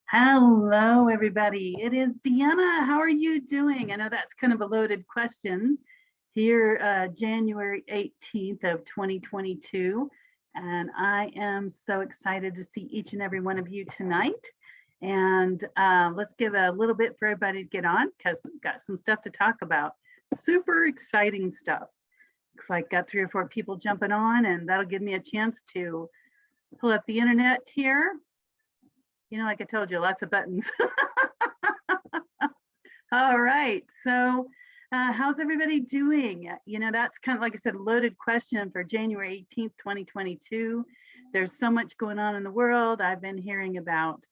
Hello, everybody. It is Deanna. How are you doing? I know that's kind of a loaded question here, January 18th of 2022. And I am so excited to see each and every one of you tonight. And let's give a little bit for everybody to get on because we've got some stuff to talk about. Super exciting stuff. Looks like got 3 or 4 people jumping on, and that'll give me a chance to pull up the internet here. You know, like I told you, lots of buttons. All right. So how's everybody doing? You know, that's kind of, like I said, a loaded question for January 18th, 2022. There's so much going on in the world. I've been hearing about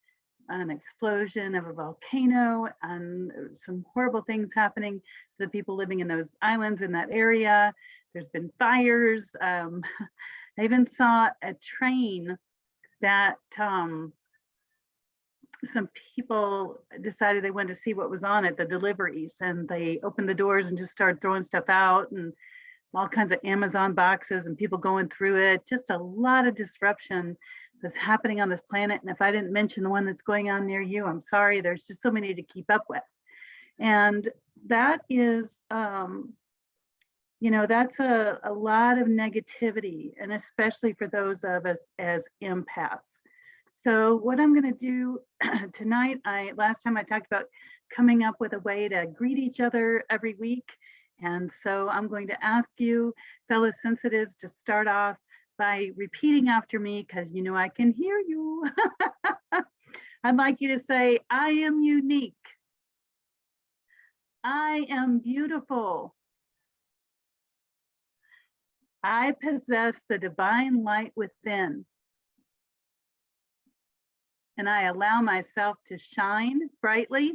an explosion of a volcano and some horrible things happening to the people living in those islands in that area. There's been fires. I even saw a train that some people decided they wanted to see what was on it, the deliveries, and they opened the doors and just started throwing stuff out, and all kinds of Amazon boxes and people going through it. Just a lot of disruption that's happening on this planet. And if I didn't mention the one that's going on near you, I'm sorry. There's just so many to keep up with. And that is, you know, that's a lot of negativity, and especially for those of us as empaths. So what I'm going to do tonight, last time I talked about coming up with a way to greet each other every week. And so I'm going to ask you, fellow sensitives, to start off by repeating after me, because you know I can hear you. I'd like you to say, I am unique. I am beautiful. I possess the divine light within. And I allow myself to shine brightly,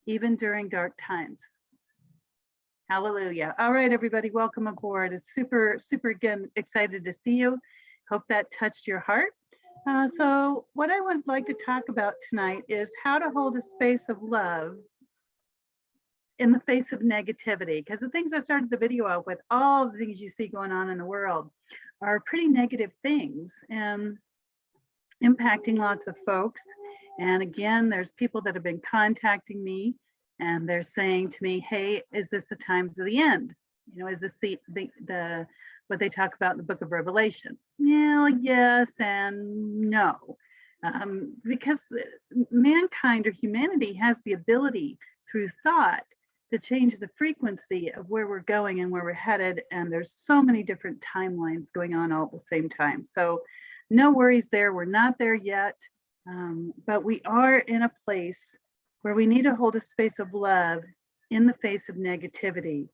even during dark times. Hallelujah. All right, everybody, welcome aboard. It's super, again, excited to see you. Hope that touched your heart. So what I would like to talk about tonight is how to hold a space of love in the face of negativity, because the things I started the video out with, all the things you see going on in the world are pretty negative things and impacting lots of folks. And again, there's people that have been contacting me and they're saying to me, hey, is this the times of the end? You know, is this the what they talk about in the book of Revelation? Yeah, yes and no. Because mankind or humanity has the ability through thought to change the frequency of where we're going and where we're headed. And there's so many different timelines going on all at the same time. So no worries there, we're not there yet, but we are in a place where we need to hold a space of love in the face of negativity.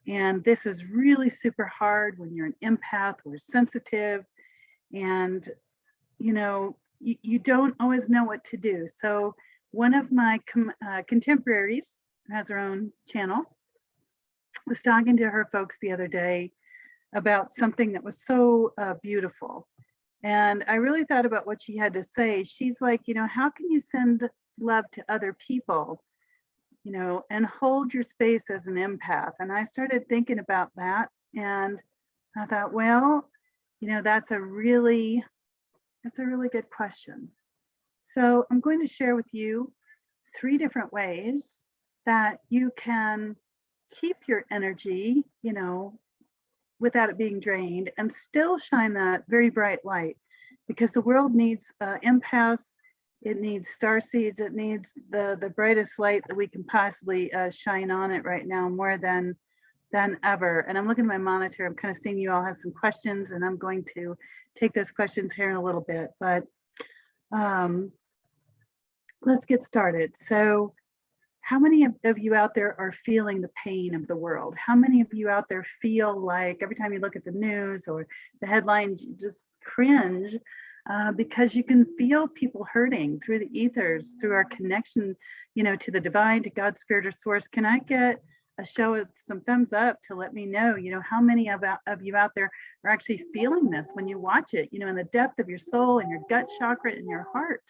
And this is really super hard when you're an empath or sensitive, and you know, you don't always know what to do. So one of my contemporaries who has her own channel was talking to her folks the other day about something that was so beautiful. And I really thought about what she had to say. She's like, you know, how can you send love to other people, you know, and hold your space as an empath? And I started thinking about that. And I thought, well, you know, that's a really good question. So I'm going to share with you 3 different ways that you can keep your energy, you know, without it being drained, and still shine that very bright light, because the world needs empaths, it needs star seeds, it needs the brightest light that we can possibly shine on it right now, more than ever. And I'm looking at my monitor, I'm kind of seeing you all have some questions, and I'm going to take those questions here in a little bit, but let's get started. So how many of you out there are feeling the pain of the world? How many of you out there feel like every time you look at the news or the headlines, you just cringe because you can feel people hurting through the ethers, through our connection, you know, to the divine, to God's spirit or source? Can I get a show of some thumbs up to let me know, you know, how many of you out there are actually feeling this when you watch it, you know, in the depth of your soul and your gut chakra and your heart?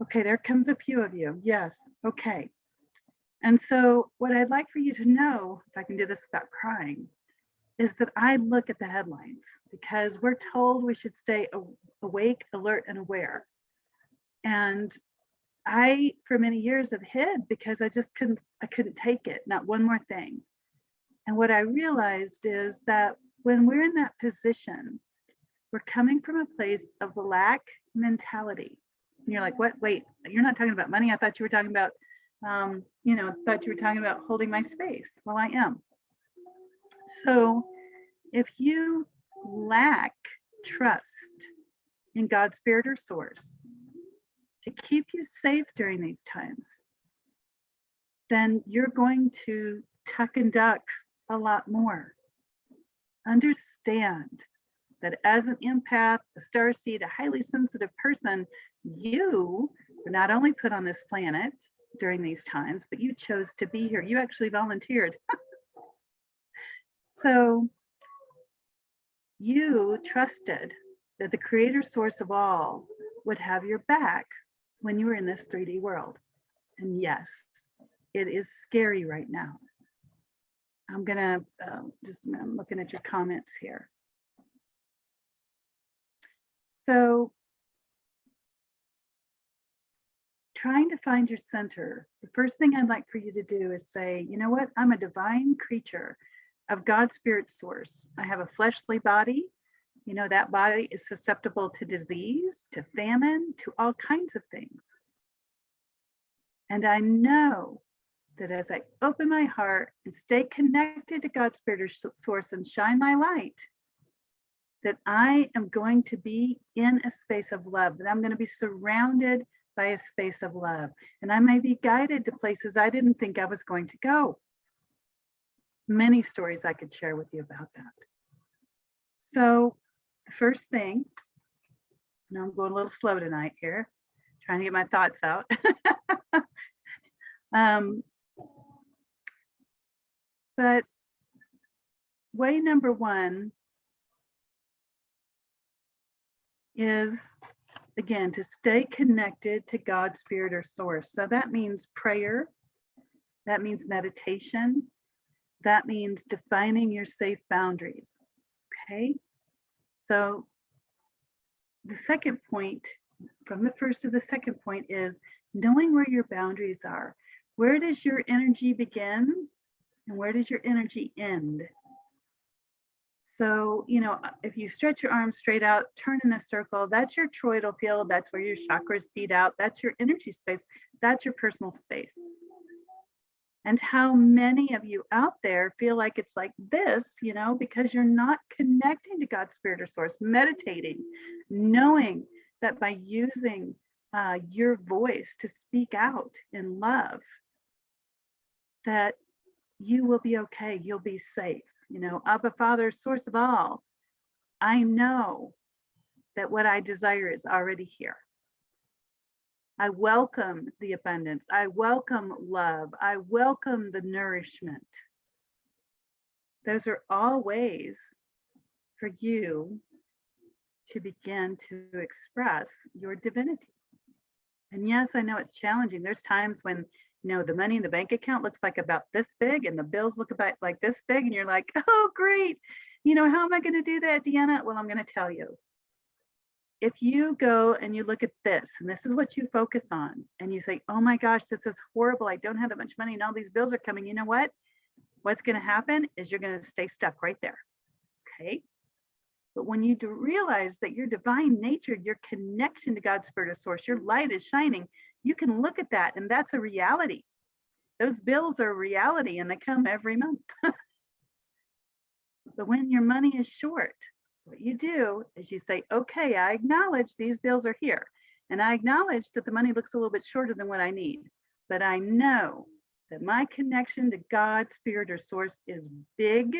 Okay, there comes a few of you. Yes, okay. And so what I'd like for you to know, if I can do this without crying, is that I look at the headlines because we're told we should stay awake, alert, and aware. And I, for many years, have hid because I couldn't take it, not one more thing. And what I realized is that when we're in that position, we're coming from a place of lack mentality. And you're like, what? Wait, you're not talking about money. I thought you were talking about, thought you were talking about holding my space. Well, I am. So if you lack trust in God's spirit or source to keep you safe during these times, then you're going to tuck and duck a lot more. Understand that as an empath, a starseed, a highly sensitive person, you were not only put on this planet during these times, but you chose to be here. You actually volunteered. So you trusted that the creator source of all would have your back when you were in this 3D world. And yes, it is scary right now. I'm gonna I'm looking at your comments here. So trying to find your center, the first thing I'd like for you to do is say, you know what? I'm a divine creature of God's spirit source. I have a fleshly body. You know, that body is susceptible to disease, to famine, to all kinds of things. And I know that as I open my heart and stay connected to God's spirit source and shine my light, that I am going to be in a space of love, that I'm going to be surrounded by a space of love. And I may be guided to places I didn't think I was going to go. Many stories I could share with you about that. So the first thing, and I'm going a little slow tonight here, trying to get my thoughts out. But way number one is, again, to stay connected to God's spirit or source. So that means prayer, that means meditation, that means defining your safe boundaries. Okay, so the second point, from the first to the second point, is knowing where your boundaries are. Where does your energy begin and where does your energy end? So, you know, if you stretch your arms straight out, turn in a circle, that's your toroidal field, that's where your chakras feed out, that's your energy space, that's your personal space. And how many of you out there feel like it's like this, you know, because you're not connecting to God's spirit or source, meditating, knowing that by using your voice to speak out in love, that you will be okay, you'll be safe. You know, Abba, Father, source of all, I know that what I desire is already here. I welcome the abundance. I welcome love. I welcome the nourishment. Those are all ways for you to begin to express your divinity. And yes, I know it's challenging. There's times when, you know, the money in the bank account looks like about this big and the bills look about like this big and you're like, oh, great. You know, how am I going to do that, Deanna? Well, I'm going to tell you. If you go and you look at this, and this is what you focus on, and you say, oh my gosh, this is horrible. I don't have that much money and all these bills are coming. You know what? What's going to happen is you're going to stay stuck right there. Okay. But when you do realize that your divine nature, your connection to God's spirit of source, your light is shining, you can look at that and that's a reality. Those bills are a reality and they come every month. But when your money is short, what you do is you say, okay, I acknowledge these bills are here. And I acknowledge that the money looks a little bit shorter than what I need. But I know that my connection to God's spirit or source is big.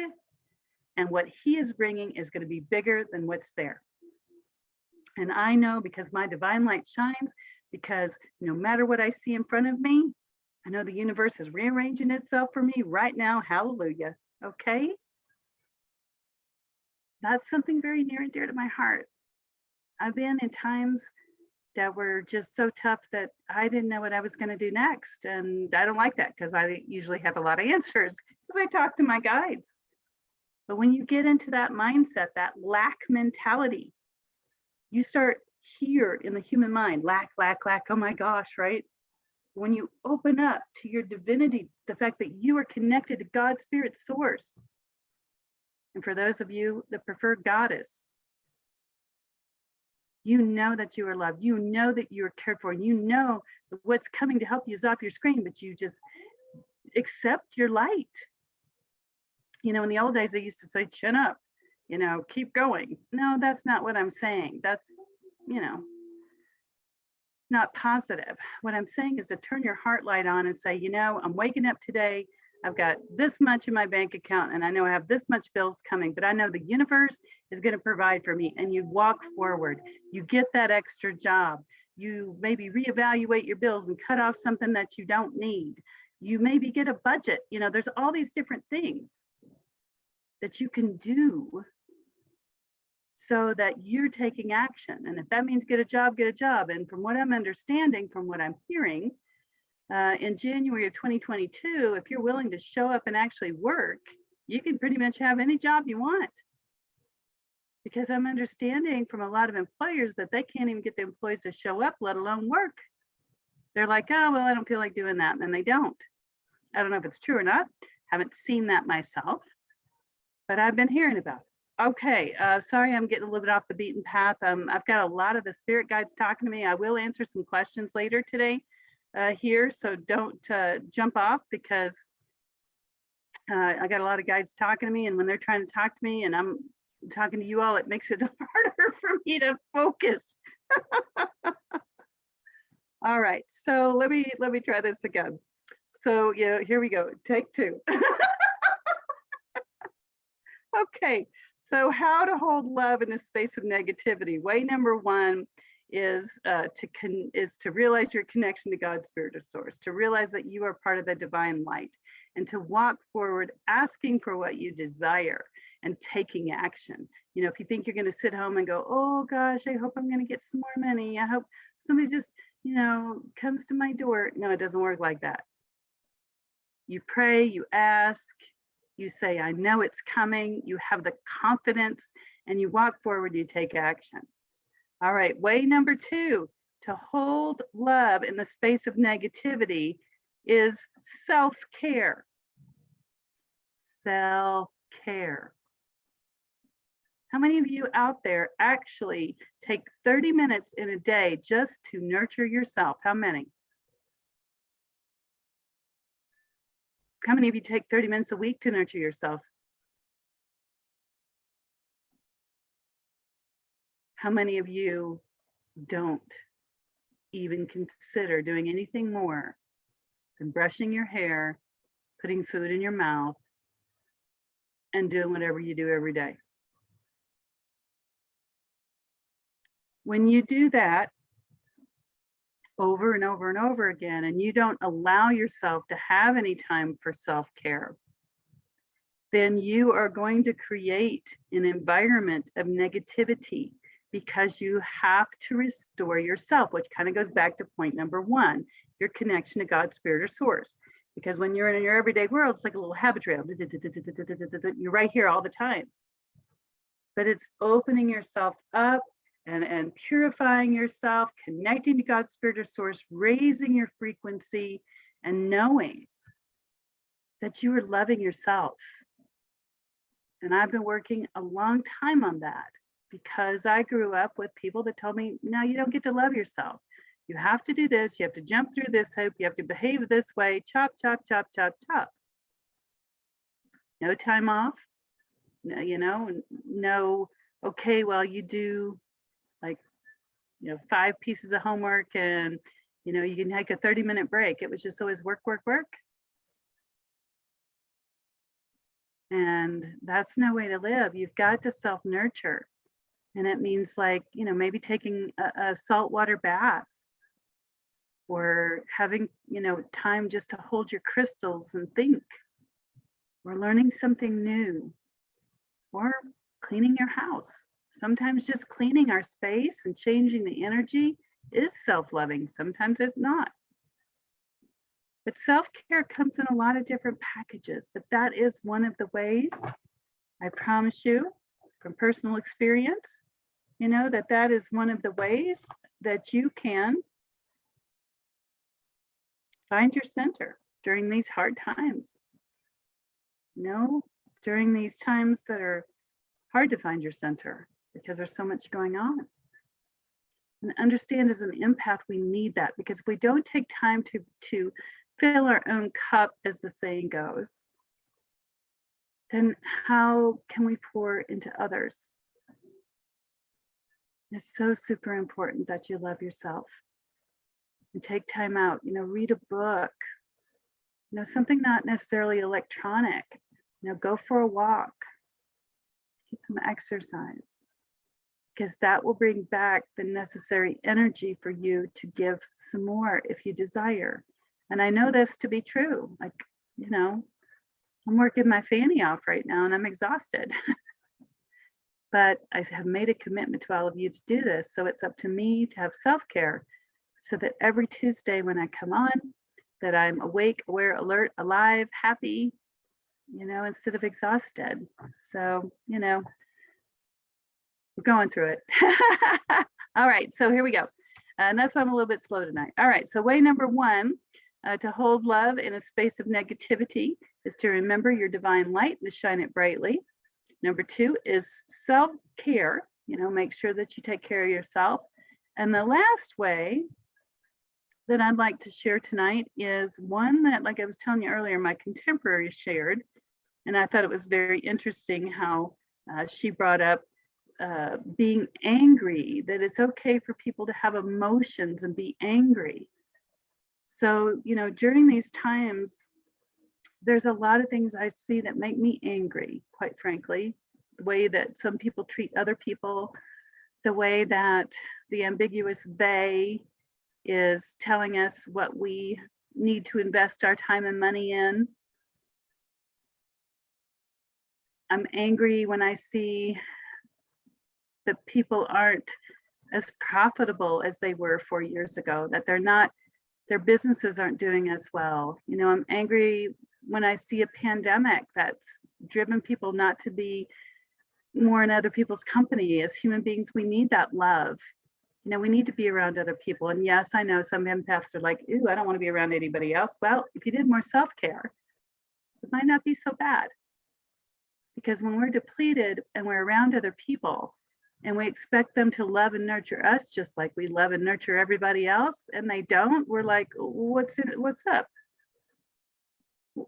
And what he is bringing is going to be bigger than what's there. And I know because my divine light shines, because no matter what I see in front of me, I know the universe is rearranging itself for me right now. Hallelujah. Okay. That's something very near and dear to my heart. I've been in times that were just so tough that I didn't know what I was going to do next. And I don't like that because I usually have a lot of answers because I talk to my guides. But when you get into that mindset, that lack mentality, you start here in the human mind, lack, lack, lack, oh my gosh, right? When you open up to your divinity, the fact that you are connected to God's spirit source. And for those of you that prefer goddess, you know that you are loved. You know that you are cared for. You know that what's coming to help you is off your screen, but you just accept your light. You know, in the old days, they used to say, chin up, you know, keep going. No, that's not what I'm saying. That's, you know, not positive. What I'm saying is to turn your heart light on and say, you know, I'm waking up today. I've got this much in my bank account and I know I have this much bills coming, but I know the universe is going to provide for me. And you walk forward, you get that extra job. You maybe reevaluate your bills and cut off something that you don't need. You maybe get a budget. You know, there's all these different things that you can do so that you're taking action. And if that means get a job, get a job. And from what I'm understanding, from what I'm hearing, in January of 2022, if you're willing to show up and actually work, you can pretty much have any job you want. Because I'm understanding from a lot of employers that they can't even get the employees to show up, let alone work. They're like, oh, well, I don't feel like doing that. And they don't. I don't know if it's true or not. Haven't seen that myself, but I've been hearing about it. Okay, sorry, I'm getting a little bit off the beaten path. I've got a lot of the spirit guides talking to me. I will answer some questions later today here, so don't jump off because I got a lot of guides talking to me, and when they're trying to talk to me and I'm talking to you all, it makes it harder for me to focus. All right, so let me try this again. So yeah, here we go. Take two. Okay, so how to hold love in a space of negativity. Way number one is to realize your connection to God's spirit or source, to realize that you are part of the divine light, and to walk forward asking for what you desire and taking action. You know, if you think you're going to sit home and go, oh gosh, I hope I'm going to get some more money. I hope somebody just, you know, comes to my door. No, it doesn't work like that. You pray, you ask, you say, I know it's coming. You have the confidence and you walk forward, you take action. All right, way number two, to hold love in the space of negativity is self-care. Self-care. How many of you out there actually take 30 minutes in a day just to nurture yourself? How many? How many of you take 30 minutes a week to nurture yourself? How many of you don't even consider doing anything more than brushing your hair, putting food in your mouth, and doing whatever you do every day? When you do that over and over and over again, and you don't allow yourself to have any time for self-care, then you are going to create an environment of negativity because you have to restore yourself, which kind of goes back to point number one, your connection to God's spirit or source. Because when you're in your everyday world, it's like a little habit trail. You're right here all the time. But it's opening yourself up and purifying yourself, connecting to God's spirit or source, raising your frequency, and knowing that you are loving yourself. And I've been working a long time on that because I grew up with people that told me, no, you don't get to love yourself. You have to do this. You have to jump through this hoop. You have to behave this way. Chop, chop, chop, chop, chop. No time off. No, you know, no, okay, well, you do like, you know, 5 pieces of homework and, you know, you can take a 30-minute break. It was just always work, work, work. And that's no way to live. You've got to self-nurture. And it means like, you know, maybe taking a saltwater bath or having, you know, time just to hold your crystals and think, or learning something new, or cleaning your house. Sometimes just cleaning our space and changing the energy is self-loving. Sometimes it's not. But self-care comes in a lot of different packages, but that is one of the ways, I promise you, from personal experience, you know, that is one of the ways that you can find your center during these hard times. You know, during these times that are hard to find your center because there's so much going on. And understand, as an empath, we need that, because if we don't take time to fill our own cup, as the saying goes, then how can we pour into others? It's so super important that you love yourself and take time out, you know, read a book, you know, something not necessarily electronic, you know, go for a walk, get some exercise, because that will bring back the necessary energy for you to give some more if you desire. And I know this to be true. Like, you know, I'm working my fanny off right now and I'm exhausted. But I have made a commitment to all of you to do this. So it's up to me to have self-care, so that every Tuesday when I come on, that I'm awake, aware, alert, alive, happy, you know, instead of exhausted. So, you know, we're going through it. All right, so here we go. And that's why I'm a little bit slow tonight. All right, so way number one, to hold love in a space of negativity, is to remember your divine light and to shine it brightly. Number two is self-care, you know, make sure that you take care of yourself. And the last way that I'd like to share tonight is one that, like I was telling you earlier, my contemporary shared, and I thought it was very interesting how she brought up being angry, that it's okay for people to have emotions and be angry. So, you know, during these times, there's a lot of things I see that make me angry, quite frankly. The way that some people treat other people, the way that the ambiguous they is telling us what we need to invest our time and money in. I'm angry when I see that people aren't as profitable as they were 4 years ago, that they're not, their businesses aren't doing as well. You know, I'm angry when I see a pandemic that's driven people not to be more in other people's company. As human beings, we need that love. You know, we need to be around other people. And yes, I know some empaths are like, ooh, I don't want to be around anybody else. Well, if you did more self-care, it might not be so bad. Because when we're depleted and we're around other people and we expect them to love and nurture us just like we love and nurture everybody else, and they don't, we're like, what's up?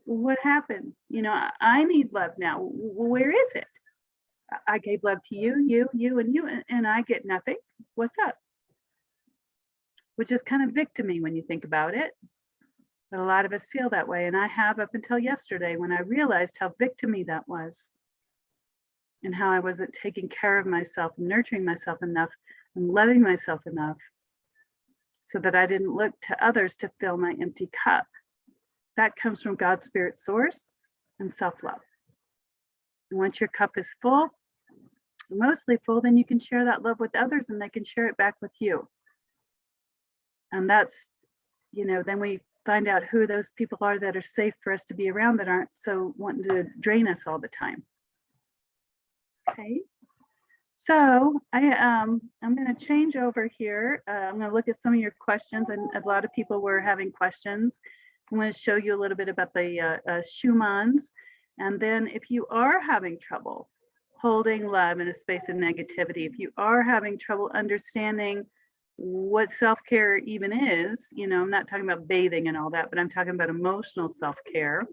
What happened? You know, I need love now. Where is it? I gave love to you, and you, and I get nothing. What's up? Which is kind of victimy when you think about it. But a lot of us feel that way. And I have up until yesterday, when I realized how victimy that was and how I wasn't taking care of myself and nurturing myself enough and loving myself enough, so that I didn't look to others to fill my empty cup. That comes from God's spirit source and self-love. And once your cup is full, mostly full, then you can share that love with others and they can share it back with you. And that's, you know, then we find out who those people are that are safe for us to be around, that aren't so wanting to drain us all the time. Okay, so I'm going to change over here. I'm going to look at some of your questions, and a lot of people were having questions. I'm going to show you a little bit about the Schumanns. And then if you are having trouble holding love in a space of negativity, if you are having trouble understanding what self-care even is, you know, I'm not talking about bathing and all that, but I'm talking about emotional self-care,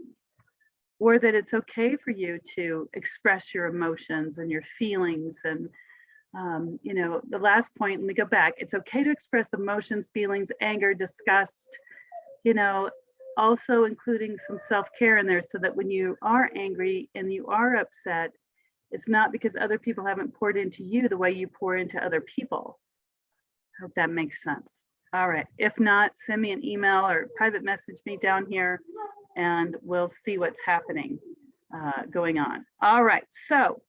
or that it's okay for you to express your emotions and your feelings. And, you know, the last point, let me go back. It's okay to express emotions, feelings, anger, disgust, you know, also including some self-care in there, so that when you are angry and you are upset, it's not because other people haven't poured into you the way you pour into other people. Hope that makes sense. All right. If not, send me an email or private message me down here and we'll see what's happening going on. All right. So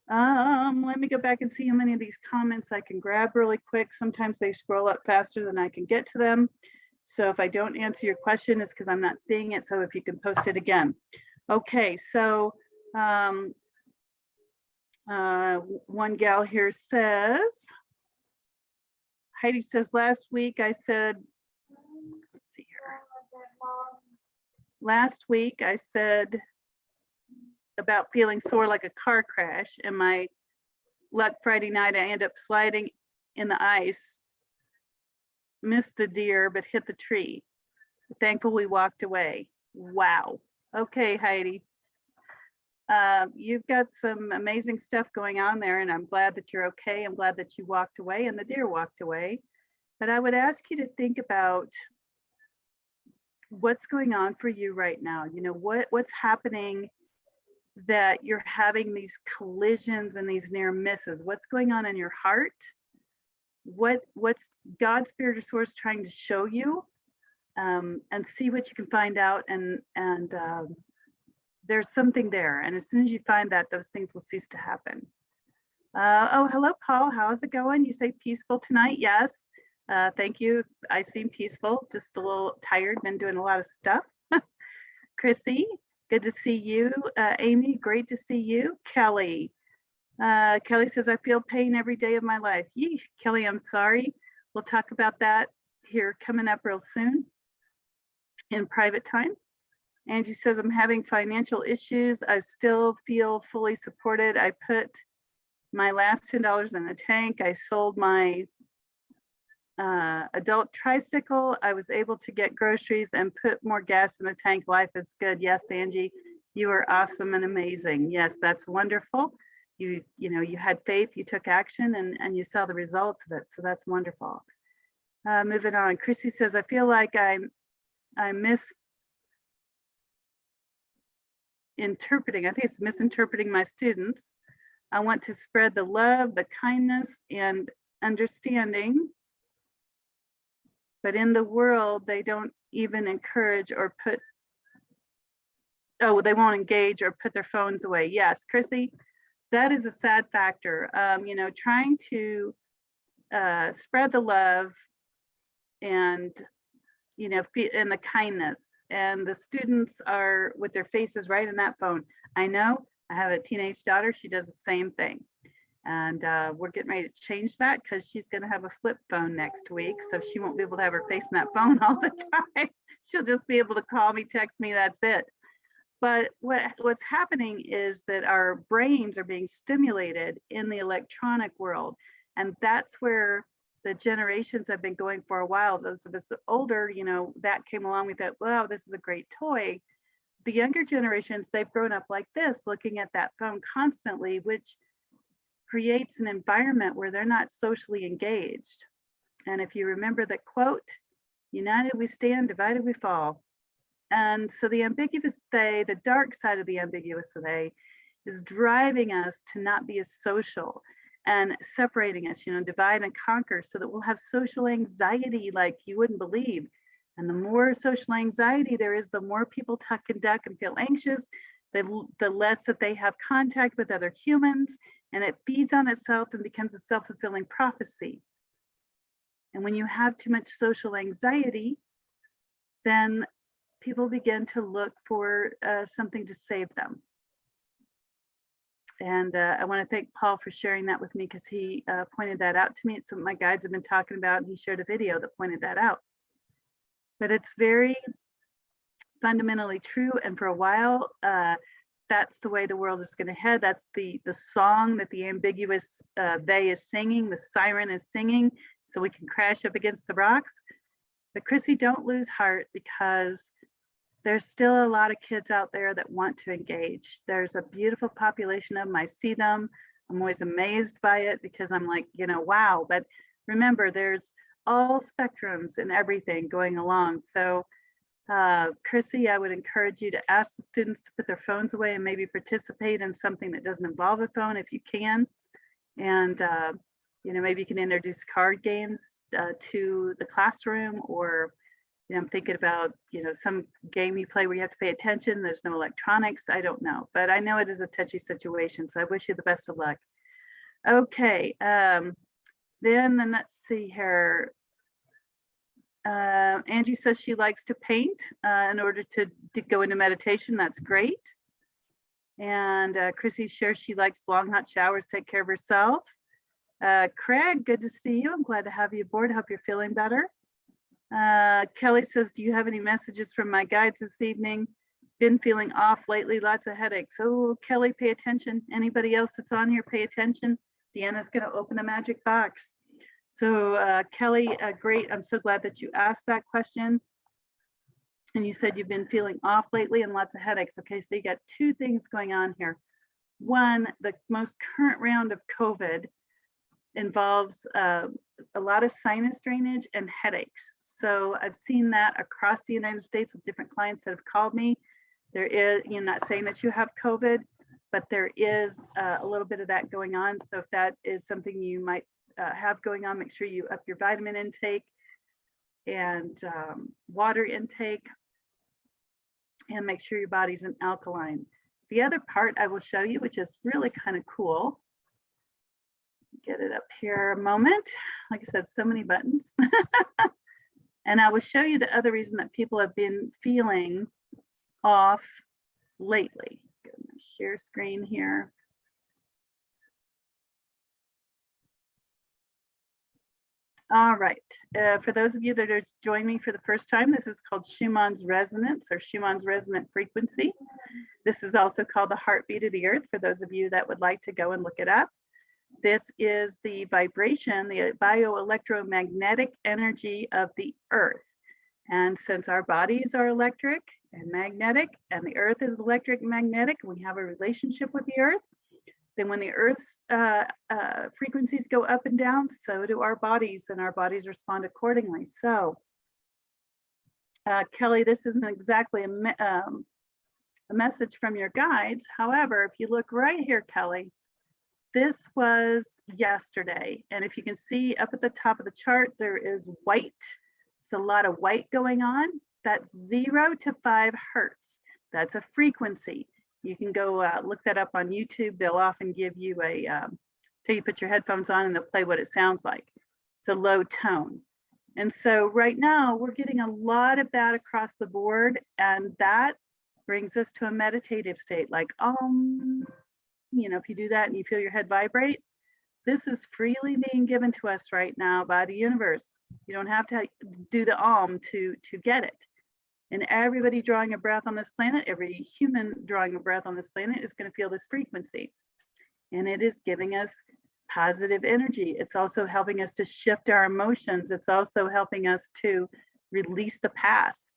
let me go back and see how many of these comments I can grab really quick. Sometimes they scroll up faster than I can get to them. So if I don't answer your question, it's because I'm not seeing it. So if you can post it again. Okay, so one gal here says, Heidi says, last week I said, let's see here. Last week I said about feeling sore like a car crash, and my luck Friday night, I ended up sliding in the ice, missed the deer, but hit the tree. Thankful we walked away. Wow. Okay, Heidi. You've got some amazing stuff going on there, and I'm glad that you're okay. I'm glad that you walked away and the deer walked away. But I would ask you to think about what's going on for you right now. You know, what's happening that you're having these collisions and these near misses? What's going on in your heart? What's God's Spirit or Source trying to show you? And see what you can find out, and there's something there, and as soon as you find that, those things will cease to happen. Oh, hello, Paul. How's it going? You say peaceful tonight? Yes. Thank you. I seem peaceful, just a little tired, been doing a lot of stuff. Chrissy, good to see you. Amy, great to see you. Kelly. Kelly says, I feel pain every day of my life. Yee, Kelly, I'm sorry. We'll talk about that here coming up real soon in private time. Angie says, I'm having financial issues. I still feel fully supported. I put my last $10 in the tank. I sold my adult tricycle. I was able to get groceries and put more gas in the tank. Life is good. Yes, Angie, you are awesome and amazing. Yes, that's wonderful. You know, you had faith, you took action, and you saw the results of it. So that's wonderful. Moving on. Chrissy says, I feel like I misinterpreting. I think it's misinterpreting my students. I want to spread the love, the kindness, and understanding. But in the world, they don't even encourage or put, they won't engage or put their phones away. Yes, Chrissy, that is a sad factor. You know, trying to spread the love and, you know, and the kindness, and the students are with their faces right in that phone. I know, I have a teenage daughter, she does the same thing. And we're getting ready to change that because she's going to have a flip phone next week. So she won't be able to have her face in that phone all the time. She'll just be able to call me, text me, that's it. But what's happening is that our brains are being stimulated in the electronic world. And that's where the generations have been going for a while. Those of us older, you know, that came along with that, wow, this is a great toy. The younger generations, they've grown up like this, looking at that phone constantly, which creates an environment where they're not socially engaged. And if you remember the quote, united we stand, divided we fall. And so the ambiguous they, the dark side of the ambiguous they, is driving us to not be as social and separating us, you know, divide and conquer, so that we'll have social anxiety like you wouldn't believe. And the more social anxiety there is, the more people tuck and duck and feel anxious, the less that they have contact with other humans, and it feeds on itself and becomes a self-fulfilling prophecy. And when you have too much social anxiety, then people begin to look for something to save them. And I want to thank Paul for sharing that with me, because he pointed that out to me. It's something my guides have been talking about, and he shared a video that pointed that out. But it's very fundamentally true, and for a while, that's the way the world is going to head. That's the song that the ambiguous they is singing, the siren is singing, so we can crash up against the rocks. But Chrissy, don't lose heart, because there's still a lot of kids out there that want to engage. There's a beautiful population of them. I see them. I'm always amazed by it, because I'm like, you know, wow. But remember, there's all spectrums and everything going along. So Chrissy, I would encourage you to ask the students to put their phones away and maybe participate in something that doesn't involve a phone if you can. And, you know, maybe you can introduce card games to the classroom, or, you know, I'm thinking about, you know, some game you play where you have to pay attention. There's no electronics. I don't know, but I know it is a touchy situation. So I wish you the best of luck. Okay. Then let's see here. Angie says she likes to paint in order to go into meditation. That's great. And Chrissy shares she likes long hot showers, take care of herself. Craig, good to see you. I'm glad to have you aboard. Hope you're feeling better. Kelly says, do you have any messages from my guides this evening? Been feeling off lately, lots of headaches. Oh, Kelly, pay attention. Anybody else that's on here, pay attention. Deanna's going to open a magic box. So Kelly, great. I'm so glad that you asked that question. And you said you've been feeling off lately and lots of headaches. Okay, so you got two things going on here. One, the most current round of COVID involves a lot of sinus drainage and headaches. So I've seen that across the United States with different clients that have called me. There is, you're not saying that you have COVID, but there is a little bit of that going on. So if that is something you might have going on, make sure you up your vitamin intake and water intake, and make sure your body's in alkaline. The other part I will show you, which is really kind of cool. Get it up here a moment. Like I said, so many buttons. And I will show you the other reason that people have been feeling off lately. Get my share screen here. All right, for those of you that are joining me for the first time, this is called Schumanns resonance or Schumanns resonant frequency. This is also called the heartbeat of the earth for those of you that would like to go and look it up. This is the vibration, the bioelectromagnetic energy of the earth. And since our bodies are electric and magnetic, and the earth is electric and magnetic, we have a relationship with the earth, then when the earth's frequencies go up and down, so do our bodies, and our bodies respond accordingly. So, Kelly, this isn't exactly a message from your guides. However, if you look right here, Kelly, this was yesterday. And if you can see up at the top of the chart, there is white. It's a lot of white going on. That's 0 to 5 hertz. That's a frequency. You can go look that up on YouTube. They'll often give you a, till you put your headphones on and they'll play what it sounds like. It's a low tone. And so right now we're getting a lot of that across the board. And that brings us to a meditative state, like, you know, if you do that and you feel your head vibrate, this is freely being given to us right now by the universe. You don't have to do the to get it. And everybody drawing a breath on this planet, every human drawing a breath on this planet is going to feel this frequency. And it is giving us positive energy. It's also helping us to shift our emotions. It's also helping us to release the past.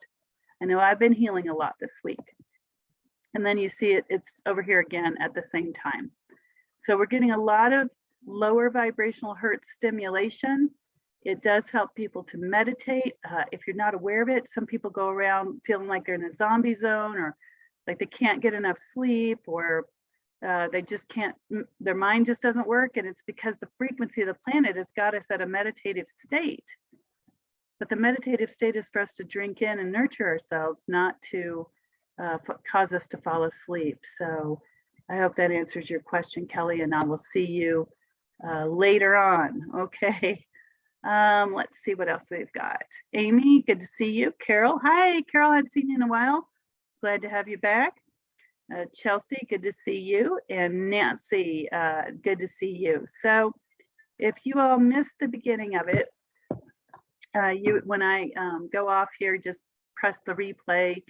I know I've been healing a lot this week. And then you see it's over here again at the same time. So we're getting a lot of lower vibrational hertz stimulation. It does help people to meditate. If you're not aware of it, some people go around feeling like they're in a zombie zone, or like they can't get enough sleep, or they just can't, their mind just doesn't work. And it's because the frequency of the planet has got us at a meditative state. But the meditative state is for us to drink in and nurture ourselves, not to cause us to fall asleep. So I hope that answers your question, Kelly, and I will see you later on. Okay. Let's see what else we've got. Amy, good to see you. Carol, hi. Carol, I hadn't seen you in a while. Glad to have you back. Chelsea, good to see you. And Nancy, good to see you. So if you all missed the beginning of it, when I go off here, just press the replay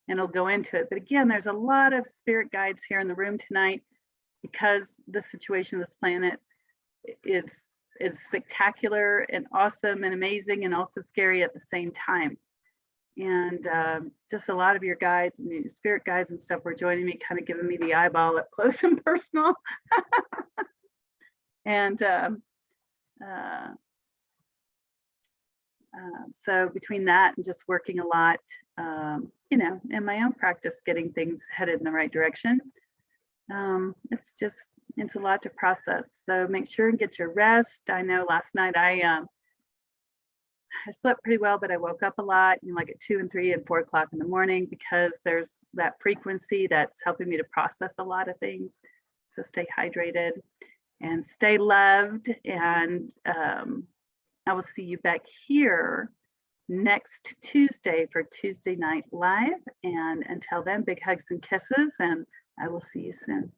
and it'll go into it. But again, there's a lot of spirit guides here in the room tonight because the situation of this planet is spectacular and awesome and amazing and also scary at the same time. And just a lot of your guides and your spirit guides and stuff were joining me, kind of giving me the eyeball up close and personal. And so between that and just working a lot, you know, in my own practice, getting things headed in the right direction, it's a lot to process. So make sure and get your rest. I know last night I slept pretty well, but I woke up a lot, you know, like at 2 and 3 and 4 o'clock in the morning, because there's that frequency that's helping me to process a lot of things. So stay hydrated and stay loved. And I will see you back here next Tuesday for Tuesday Night Live. And until then, big hugs and kisses, and I will see you soon.